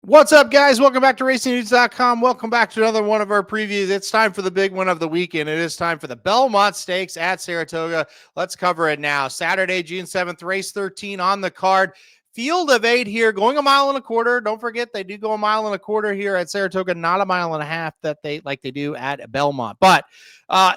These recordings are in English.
What's up, guys? Welcome back to RacingNews.com. Welcome back to another one of our previews. It's time for the big one of the weekend. It is time for the Belmont Stakes at Saratoga. Let's cover it now. Saturday, June 7th, race 13 on the card. Field of 8 here, going a mile and a quarter. Don't forget, they do go a mile and a quarter here at Saratoga, not a mile and a half that they do at Belmont. But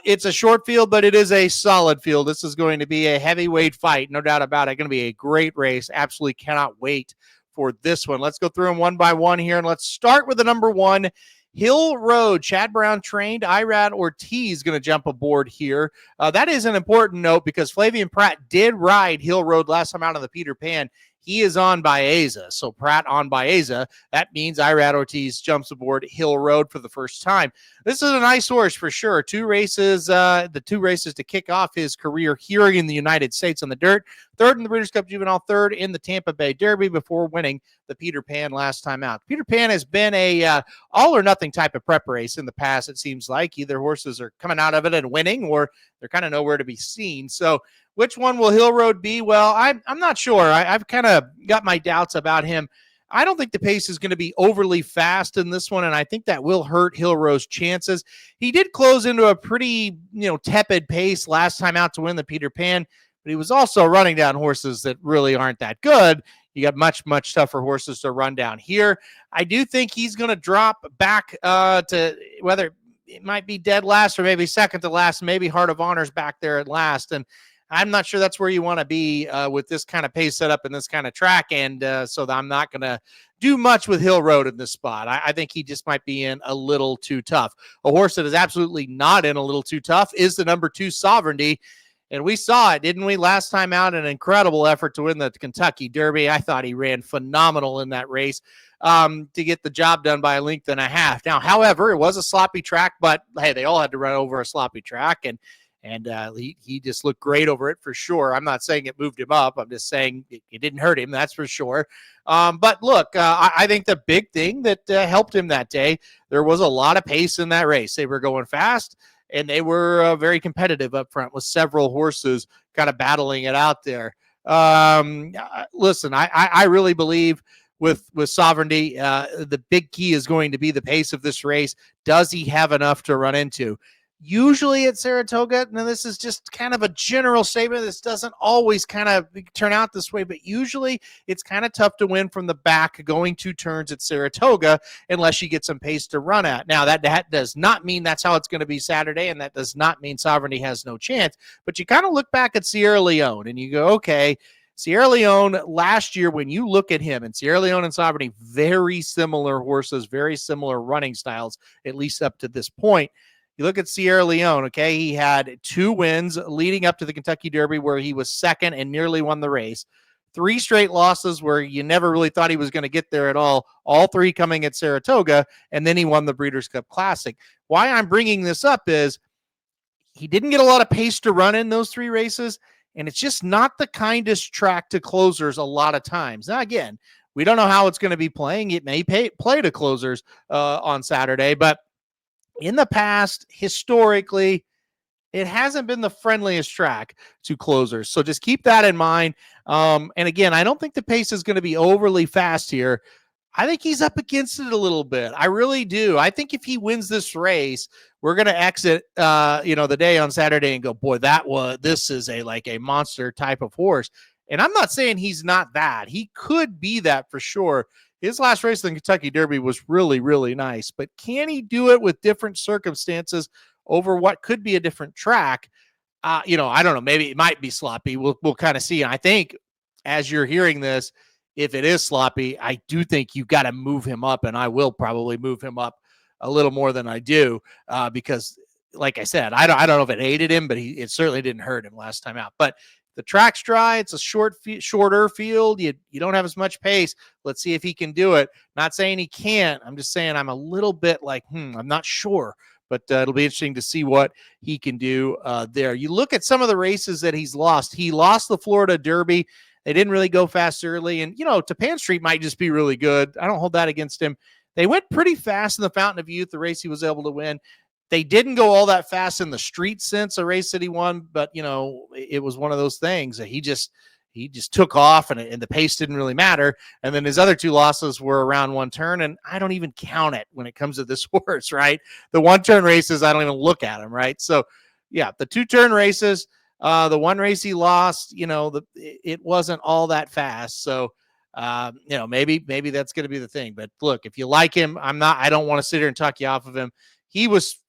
it's a short field, but it is a solid field. This is going to be a heavyweight fight, no doubt about it. Going to be a great race. Absolutely cannot wait for this one. Let's go through them one by one here, and let's start with the number one, Hill Road. Chad Brown trained. Irad Ortiz going to jump aboard here. That is an important note because Flavian Pratt did ride Hill Road last time out on the Peter Pan. He is on Baeza, so Pratt on Baeza. That means Irad Ortiz jumps aboard Hill Road for the first time. This is a nice horse for sure. Two races to kick off his career here in the United States on the dirt. Third in the Breeders' Cup Juvenile, third in the Tampa Bay Derby before winning the Peter Pan last time out. Peter Pan has been a all or nothing type of prep race in the past, it seems like. Either horses are coming out of it and winning, or they're kind of nowhere to be seen. So which one will Hill Road be? Well, I'm not sure. I've kind of got my doubts about him. I don't think the pace is going to be overly fast in this one, and I think that will hurt Hill Road's chances. He did close into a pretty, tepid pace last time out to win the Peter Pan, but he was also running down horses that really aren't that good. You got much, much tougher horses to run down here. I do think he's going to drop back to whether it might be dead last or maybe second to last, maybe Heart of Honor's back there at last, and I'm not sure that's where you want to be with this kind of pace setup and this kind of track. And so I'm not going to do much with Hill Road in this spot. I think he just might be in a little too tough. A horse that is absolutely not in a little too tough is the number 2 Sovereignty. And we saw it, didn't we, last time out? An incredible effort to win the Kentucky Derby. I thought he ran phenomenal in that race to get the job done by a length and a half. Now, however, it was a sloppy track, but hey, they all had to run over a sloppy track. And he just looked great over it for sure. I'm not saying it moved him up. I'm just saying it didn't hurt him, that's for sure. But look, I think the big thing that helped him that day, there was a lot of pace in that race. They were going fast, and they were very competitive up front with several horses kind of battling it out there. Listen, I really believe with Sovereignty, the big key is going to be the pace of this race. Does he have enough to run into? Usually at Saratoga, now this is just kind of a general statement. This doesn't always kind of turn out this way, but usually it's kind of tough to win from the back going 2 turns at Saratoga unless you get some pace to run at. Now, that does not mean that's how it's going to be Saturday, and that does not mean Sovereignty has no chance. But you kind of look back at Sierra Leone and you go, okay, Sierra Leone last year, when you look at him, and Sierra Leone and Sovereignty, very similar horses, very similar running styles, at least up to this point. You look at Sierra Leone, okay, he had 2 wins leading up to the Kentucky Derby where he was second and nearly won the race. 3 straight losses where you never really thought he was going to get there at all 3 coming at Saratoga, and then he won the Breeders' Cup Classic. Why I'm bringing this up is he didn't get a lot of pace to run in those 3 races, and it's just not the kindest track to closers a lot of times. Now, again, we don't know how it's going to be playing. It may play to closers on Saturday, but in the past, historically, it hasn't been the friendliest track to closers. So just keep that in mind. And again, I don't think the pace is going to be overly fast here. I think he's up against it a little bit. I really do. I think if he wins this race, we're going to exit, the day on Saturday and go, boy, this is a monster type of horse. And I'm not saying he's not that. He could be that for sure. His last race in the Kentucky Derby was really, really nice, but can he do it with different circumstances over what could be a different track? I don't know. Maybe it might be sloppy. We'll kind of see. And I think as you're hearing this, if it is sloppy, I do think you've got to move him up, and I will probably move him up a little more than I do because, like I said, I don't know if it aided him, but it certainly didn't hurt him last time out. But the track's dry. It's a shorter field. You don't have as much pace. Let's see if he can do it. Not saying he can't. I'm just saying I'm a little bit like, I'm not sure. But it'll be interesting to see what he can do there. You look at some of the races that he's lost. He lost the Florida Derby. They didn't really go fast early. And, Tapan Street might just be really good. I don't hold that against him. They went pretty fast in the Fountain of Youth, the race he was able to win. They didn't go all that fast in the Street Sense, a race that he won, but, it was one of those things that he just he just took off, and the pace didn't really matter. And then his other 2 losses were around 1 turn, and I don't even count it when it comes to this horse, right? The 1-turn races, I don't even look at them, right? So, yeah, the 2-turn races, the 1 race he lost, it wasn't all that fast. So, maybe that's going to be the thing. But look, if you like him, I don't want to sit here and talk you off of him. He was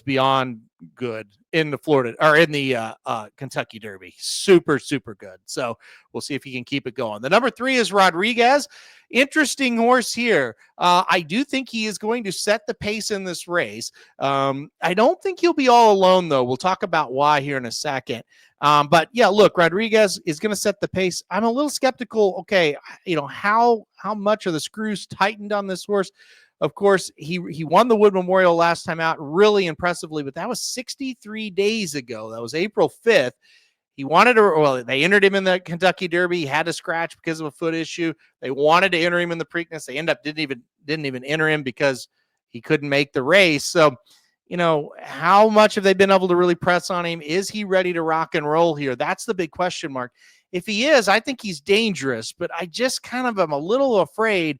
beyond good in the Florida or in the Kentucky Derby. Super, super good. So we'll see if he can keep it going. The number 3 is Rodriguez. Interesting horse here. I do think he is going to set the pace in this race. I don't think he'll be all alone, though. We'll talk about why here in a second. But yeah, look, Rodriguez is going to set the pace. I'm a little skeptical. Okay, how much are the screws tightened on this horse? Of course, he won the Wood Memorial last time out really impressively, but that was 63 days ago. That was April 5th. They entered him in the Kentucky Derby. He had to scratch because of a foot issue. They wanted to enter him in the Preakness. They didn't even enter him because he couldn't make the race. So, how much have they been able to really press on him? Is he ready to rock and roll here? That's the big question mark. If he is, I think he's dangerous, but I just kind of am a little afraid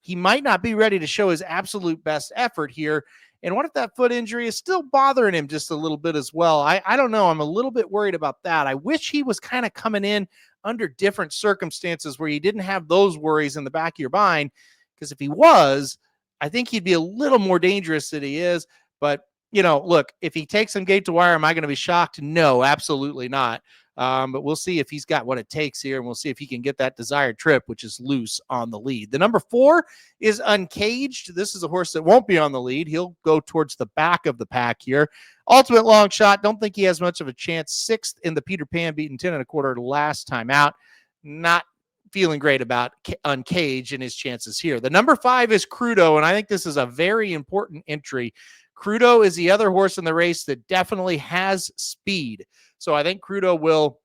he might not be ready to show his absolute best effort here. And what if that foot injury is still bothering him just a little bit as well? I don't know. I'm a little bit worried about that. I wish he was kind of coming in under different circumstances where you didn't have those worries in the back of your mind. Because if he was, I think he'd be a little more dangerous than he is. But, look, if he takes him gate to wire, am I going to be shocked? No, absolutely not. But we'll see if he's got what it takes here, and we'll see if he can get that desired trip, which is loose on the lead. The number 4 is Uncaged. This is a horse that won't be on the lead. He'll go towards the back of the pack here. Ultimate long shot. Don't think he has much of a chance. 6th in the Peter Pan, beaten 10 1/4 last time out. Not feeling great about Uncaged and his chances here. The number 5 is Crudo, and I think this is a very important entry. Crudo is the other horse in the race that definitely has speed. So I think Crudo will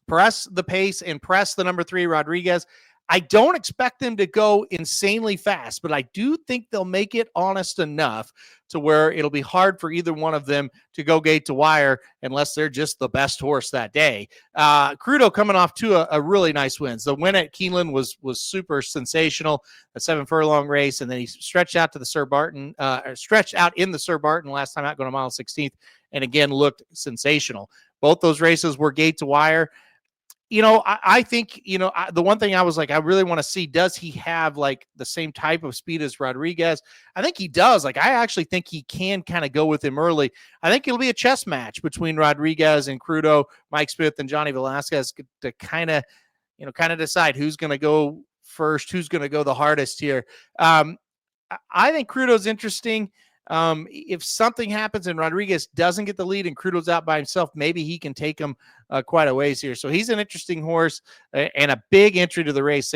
press the pace and press the number 3, Rodriguez. I don't expect them to go insanely fast, but I do think they'll make it honest enough to where it'll be hard for either one of them to go gate to wire unless they're just the best horse that day. Crudo coming off 2 a really nice wins. The win at Keeneland was super sensational, a 7-furlong race, and then he stretched out in the Sir Barton last time out, going to mile 16th, and again looked sensational. Both those races were gate to wire. I think, the one thing I was like, I really want to see, does he have like the same type of speed as Rodriguez? I think he does. Like, I actually think he can kind of go with him early. I think it'll be a chess match between Rodriguez and Crudo, Mike Smith and Johnny Velasquez to kind of decide who's going to go first, who's going to go the hardest here. I think Crudo's interesting. If something happens and Rodriguez doesn't get the lead and Crudo's out by himself, maybe he can take him quite a ways here. So he's an interesting horse and a big entry to the race.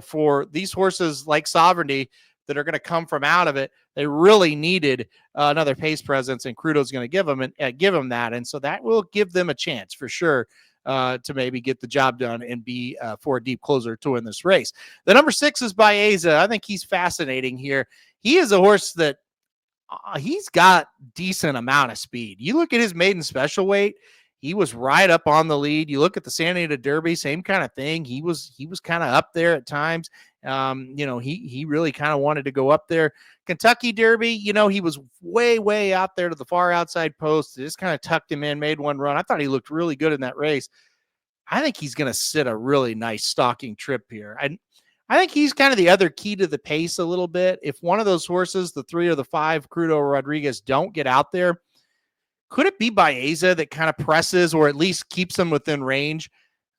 For these horses like Sovereignty that are going to come from out of it, they really needed another pace presence, and Crudo's going to give them that. And so that will give them a chance for sure to maybe get the job done and be for a deep closer to win this race. The number 6 is Baeza. I think he's fascinating here. He is a horse that he's got decent amount of speed. You look at his maiden special weight, he was right up on the lead. You look at the Santa Anita Derby, same kind of thing. He was kind of up there at times. He really kind of wanted to go up there. Kentucky Derby, he was way out there to the far outside post. It just kind of tucked him in, made one run. I thought he looked really good in that race. I think he's going to sit a really nice stalking trip here. I think he's kind of the other key to the pace a little bit. If one of those horses, the 3 or the 5, Crudo or Rodriguez, don't get out there, could it be Baeza that kind of presses or at least keeps them within range?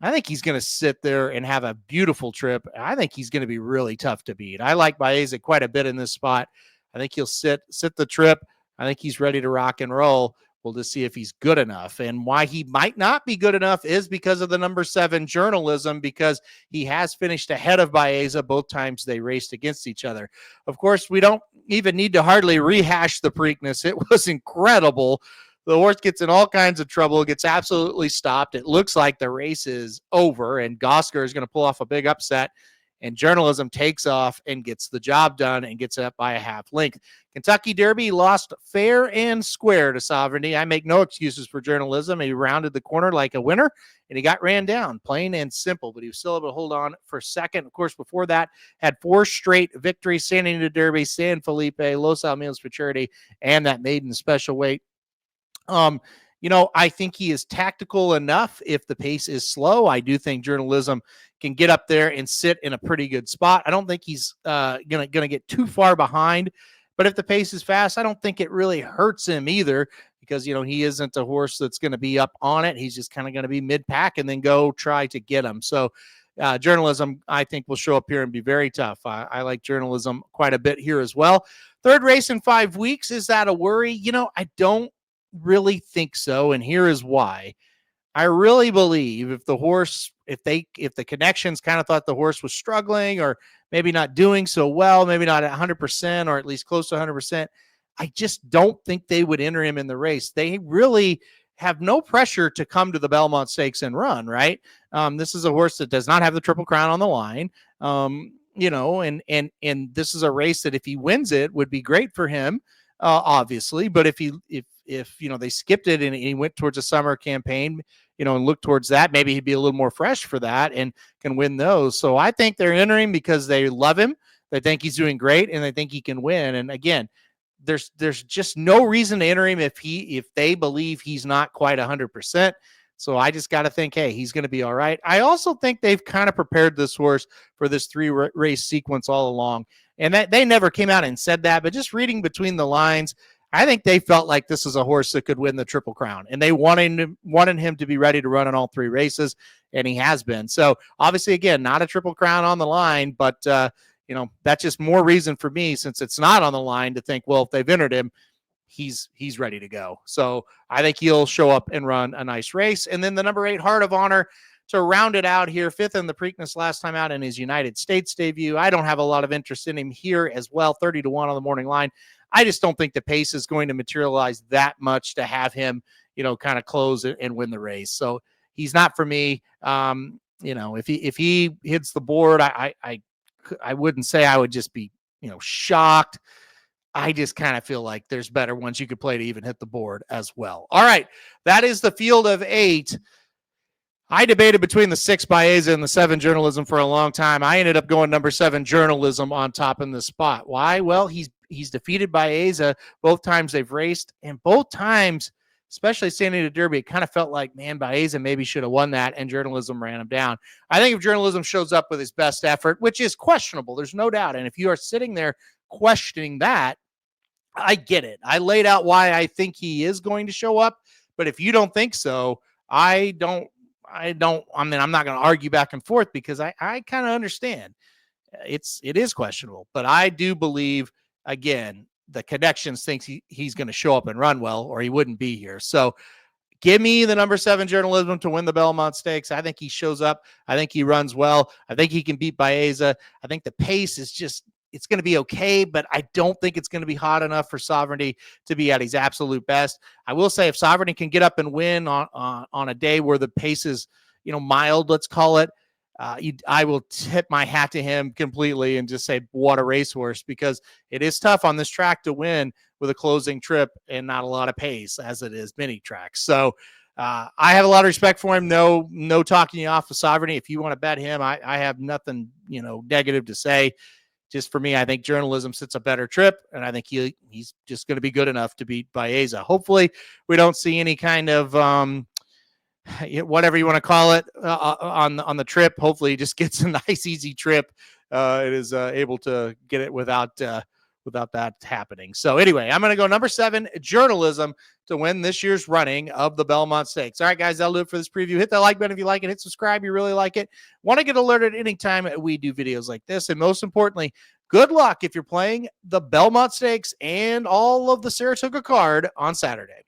I think he's going to sit there and have a beautiful trip. I think he's going to be really tough to beat. I like Baeza quite a bit in this spot. I think he'll sit the trip. I think he's ready to rock and roll. We'll just see if he's good enough. And why he might not be good enough is because of the number 7 journalism, because he has finished ahead of Baeza both times they raced against each other. Of course, we don't even need to hardly rehash the Preakness. It was incredible. The horse gets in all kinds of trouble, gets absolutely stopped. It looks like the race is over, and Gosker is going to pull off a big upset. and Journalism takes off and gets the job done and gets up by a half length. Kentucky Derby lost fair and square to Sovereignty. I make no excuses for Journalism. He rounded the corner like a winner, and he got ran down, plain and simple, but he was still able to hold on for second. Of course, before that, had 4 straight victories, San Antonio Derby, San Felipe, Los Alamitos Futurity, and that maiden special weight. I think he is tactical enough if the pace is slow. I do think Journalism can get up there and sit in a pretty good spot. I don't think he's gonna get too far behind, but if the pace is fast, I don't think it really hurts him either, because he isn't a horse that's going to be up on it. He's just kind of going to be mid-pack and then go try to get him. So Journalism, I think, will show up here and be very tough. I like Journalism quite a bit here as well. Third race in 5 weeks. Is that a worry? I don't really think so, and here is why. I really believe if the connections kind of thought the horse was struggling or maybe not doing so well, maybe not at 100% or at least close to 100%, I just don't think they would enter him in the race. They really have no pressure to come to the Belmont Stakes and run, right? This is a horse that does not have the Triple Crown on the line. And this is a race that if he wins it would be great for him, obviously. But if they skipped it and he went towards a summer campaign, and look towards that, maybe he'd be a little more fresh for that and can win those. So I think they're entering because they love him. They think he's doing great and they think he can win. And again, there's just no reason to enter him if they believe he's not quite 100%. So I just got to think, hey, he's going to be all right. I also think they've kind of prepared this horse for this 3 race sequence all along. And that they never came out and said that, but just reading between the lines, I think they felt like this is a horse that could win the Triple Crown, and they wanted him to be ready to run in all 3 races, and he has been. So obviously, again, not a Triple Crown on the line, but that's just more reason for me, since it's not on the line, to think, well, if they've entered him, he's ready to go. So I think he'll show up and run a nice race. And then the number 8 Heart of Honor to round it out here, 5th in the Preakness last time out in his United States debut. I don't have a lot of interest in him here as well, 30-1 on the morning line. I just don't think the pace is going to materialize that much to have him, kind of close and win the race. So he's not for me. If he hits the board, I wouldn't say I would just be, shocked. I just kind of feel like there's better ones you could play to even hit the board as well. All right. That is the field of 8. I debated between the 6 Baeza and the 7 Journalism for a long time. I ended up going number 7 Journalism on top in this spot. Why? Well, he's defeated Baeza both times they've raced, and both times, especially San Antonio Derby, it kind of felt like, man, Baeza maybe should have won that, and Journalism ran him down. I think if Journalism shows up with his best effort, which is questionable, there's no doubt, and if you are sitting there questioning that, I get it. I laid out why I think he is going to show up, but if you don't think so, I'm not going to argue back and forth, because I kind of understand it is questionable, but I do believe, again, the connections thinks he's going to show up and run well, or he wouldn't be here. So give me the number 7 Journalism to win the Belmont Stakes. I think he shows up. I think he runs well. I think he can beat Baeza. I think the pace is it's going to be okay, but I don't think it's going to be hot enough for Sovereignty to be at his absolute best. I will say, if Sovereignty can get up and win on a day where the pace is, mild, let's call it, I will tip my hat to him completely and just say, what a racehorse, because it is tough on this track to win with a closing trip and not a lot of pace, as it is many tracks. So I have a lot of respect for him. No talking you off of Sovereignty. If you want to bet him, I have nothing, negative to say. Just for me, I think Journalism sits a better trip, and I think he's just going to be good enough to beat Baeza. Hopefully, we don't see any kind of whatever you want to call it on the trip. Hopefully, he just gets a nice, easy trip. It is able to get it without that happening. So anyway, I'm going to go number 7 Journalism to win this year's running of the Belmont Stakes. All right, guys, that'll do it for this preview. Hit that like button if you like it. Hit subscribe if you really like it. Want to get alerted anytime we do videos like this. And most importantly, good luck if you're playing the Belmont Stakes and all of the Saratoga card on Saturday.